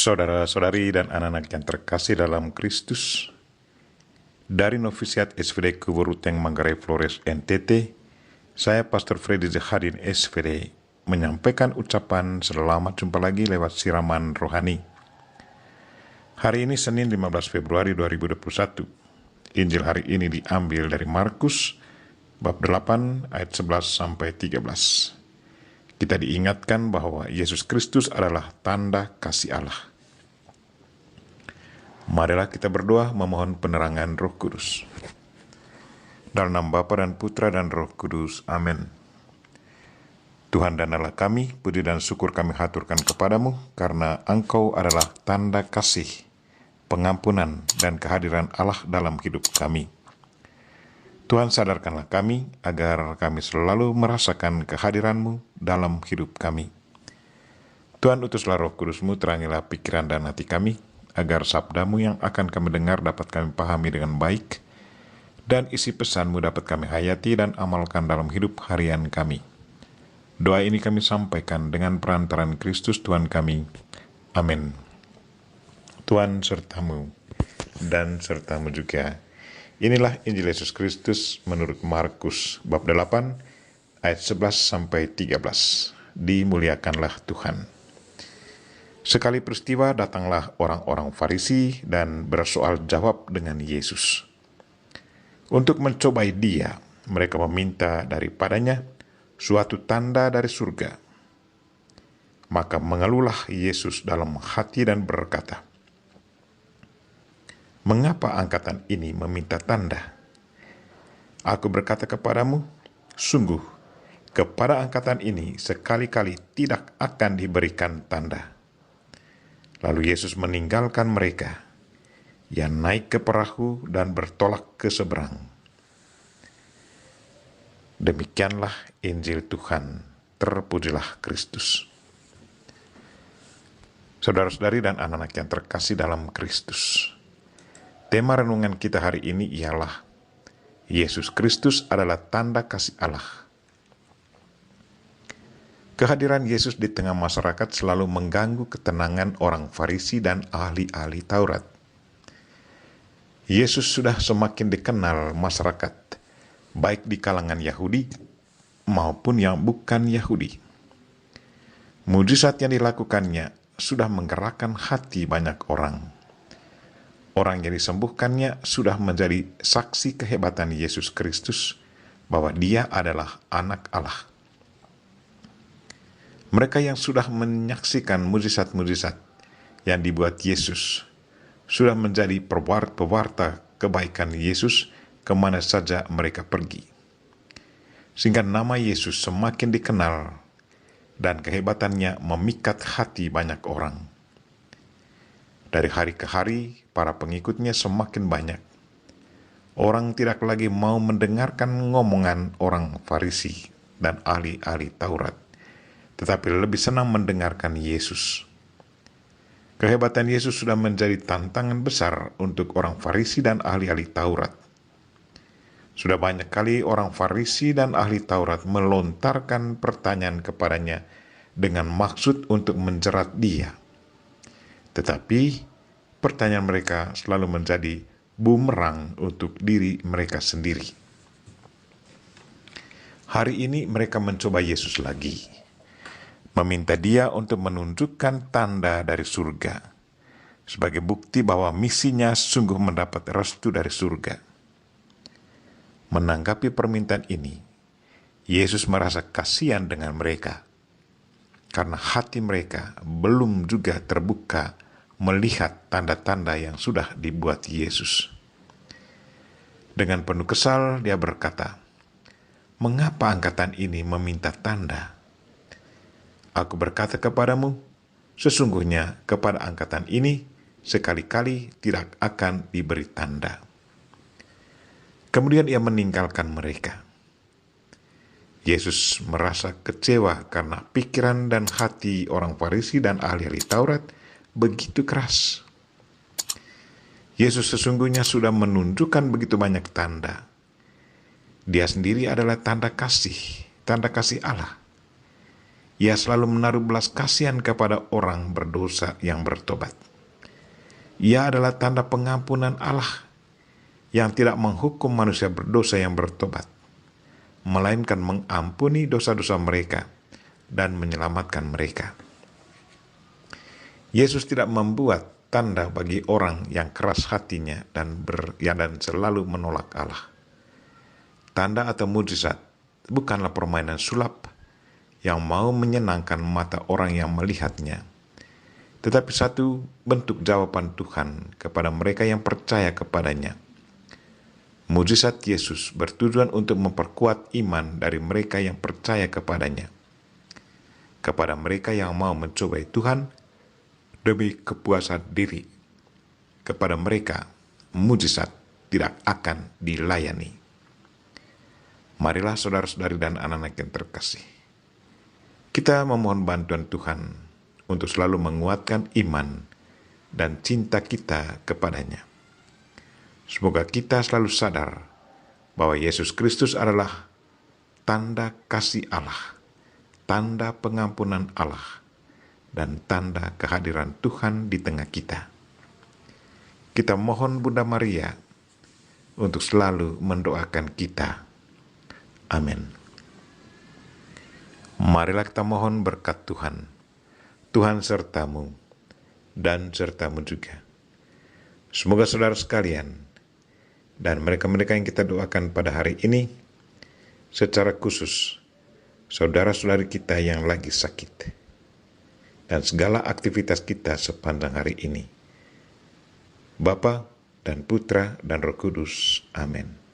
Saudara-saudari dan anak-anak yang terkasih dalam Kristus, dari Novisiat SVD Kuburuteng Manggarai Flores NTT, saya Pastor Freddy Zahadin SVD menyampaikan ucapan selamat jumpa lagi lewat siraman rohani. Hari ini Senin 15 Februari 2021. Injil hari ini diambil dari Markus bab 8 ayat 11 sampai 13. Kita diingatkan bahwa Yesus Kristus adalah tanda kasih Allah. Marilah kita berdoa memohon penerangan Roh Kudus. Dalam nama Bapa dan Putra dan Roh Kudus. Amin. Tuhan dan Allah kami, puji dan syukur kami haturkan kepadamu karena Engkau adalah tanda kasih, pengampunan, dan kehadiran Allah dalam hidup kami. Tuhan, sadarkanlah kami agar kami selalu merasakan kehadiran-Mu dalam hidup kami. Tuhan, utuslah Roh Kudus-Mu, terangilah pikiran dan hati kami, agar sabda-Mu yang akan kami dengar dapat kami pahami dengan baik, dan isi pesan-Mu dapat kami hayati dan amalkan dalam hidup harian kami. Doa ini kami sampaikan dengan perantaran Kristus Tuhan kami. Amin. Tuhan sertamu dan sertamu juga. Inilah Injil Yesus Kristus menurut Markus bab 8 ayat 11 sampai 13. Dimuliakanlah Tuhan. Sekali peristiwa datanglah orang-orang Farisi dan bersoal jawab dengan Yesus. Untuk mencobai Dia, mereka meminta daripadanya suatu tanda dari surga. Maka mengeluhlah Yesus dalam hati dan berkata, "Mengapa angkatan ini meminta tanda? Aku berkata kepadamu, sungguh, kepada angkatan ini sekali-kali tidak akan diberikan tanda." Lalu Yesus meninggalkan mereka. Ia naik ke perahu dan bertolak ke seberang. Demikianlah Injil Tuhan. Terpujilah Kristus. Saudara-saudari dan anak-anak yang terkasih dalam Kristus, tema renungan kita hari ini ialah Yesus Kristus adalah tanda kasih Allah. Kehadiran Yesus di tengah masyarakat selalu mengganggu ketenangan orang Farisi dan ahli-ahli Taurat. Yesus sudah semakin dikenal masyarakat, baik di kalangan Yahudi maupun yang bukan Yahudi. Mujizat yang dilakukannya sudah menggerakkan hati banyak orang. Orang yang disembuhkannya sudah menjadi saksi kehebatan Yesus Kristus bahwa Dia adalah Anak Allah. Mereka yang sudah menyaksikan mujizat-mujizat yang dibuat Yesus sudah menjadi pewarta kebaikan Yesus kemana saja mereka pergi. Sehingga nama Yesus semakin dikenal dan kehebatannya memikat hati banyak orang. Dari hari ke hari, para pengikutnya semakin banyak. Orang tidak lagi mau mendengarkan ngomongan orang Farisi dan ahli-ahli Taurat, tetapi lebih senang mendengarkan Yesus. Kehebatan Yesus sudah menjadi tantangan besar untuk orang Farisi dan ahli-ahli Taurat. Sudah banyak kali orang Farisi dan ahli Taurat melontarkan pertanyaan kepadanya dengan maksud untuk menjerat Dia. Tetapi pertanyaan mereka selalu menjadi bumerang untuk diri mereka sendiri. Hari ini mereka mencoba Yesus lagi, meminta Dia untuk menunjukkan tanda dari surga, sebagai bukti bahwa misinya sungguh mendapat restu dari surga. Menanggapi permintaan ini, Yesus merasa kasihan dengan mereka, karena hati mereka belum juga terbuka melihat tanda-tanda yang sudah dibuat Yesus. Dengan penuh kesal Dia berkata, "Mengapa angkatan ini meminta tanda? Aku berkata kepadamu, sesungguhnya kepada angkatan ini sekali-kali tidak akan diberi tanda." Kemudian Ia meninggalkan mereka. Yesus merasa kecewa karena pikiran dan hati orang Farisi dan ahli-ahli Taurat begitu keras. Yesus sesungguhnya sudah menunjukkan begitu banyak tanda. Dia sendiri adalah tanda kasih Allah. Ia selalu menaruh belas kasihan kepada orang berdosa yang bertobat. Ia adalah tanda pengampunan Allah yang tidak menghukum manusia berdosa yang bertobat, melainkan mengampuni dosa-dosa mereka dan menyelamatkan mereka. Yesus tidak membuat tanda bagi orang yang keras hatinya dan selalu menolak Allah. Tanda atau mujizat bukanlah permainan sulap yang mau menyenangkan mata orang yang melihatnya, tetapi satu bentuk jawaban Tuhan kepada mereka yang percaya kepadanya. Mujizat Yesus bertujuan untuk memperkuat iman dari mereka yang percaya kepadanya. Kepada mereka yang mau mencobai Tuhan demi kepuasan diri, kepada mereka mujizat tidak akan dilayani. Marilah saudara-saudari dan anak-anak yang terkasih, kita memohon bantuan Tuhan untuk selalu menguatkan iman dan cinta kita kepadanya. Semoga kita selalu sadar bahwa Yesus Kristus adalah tanda kasih Allah, tanda pengampunan Allah, dan tanda kehadiran Tuhan di tengah kita. Kita mohon Bunda Maria untuk selalu mendoakan kita. Amin. Marilah kita mohon berkat Tuhan. Tuhan sertamu dan sertamu juga. Semoga saudara sekalian dan mereka-mereka yang kita doakan pada hari ini, secara khusus saudara-saudari kita yang lagi sakit, dan segala aktivitas kita sepanjang hari ini, Bapa dan Putra dan Roh Kudus. Amin.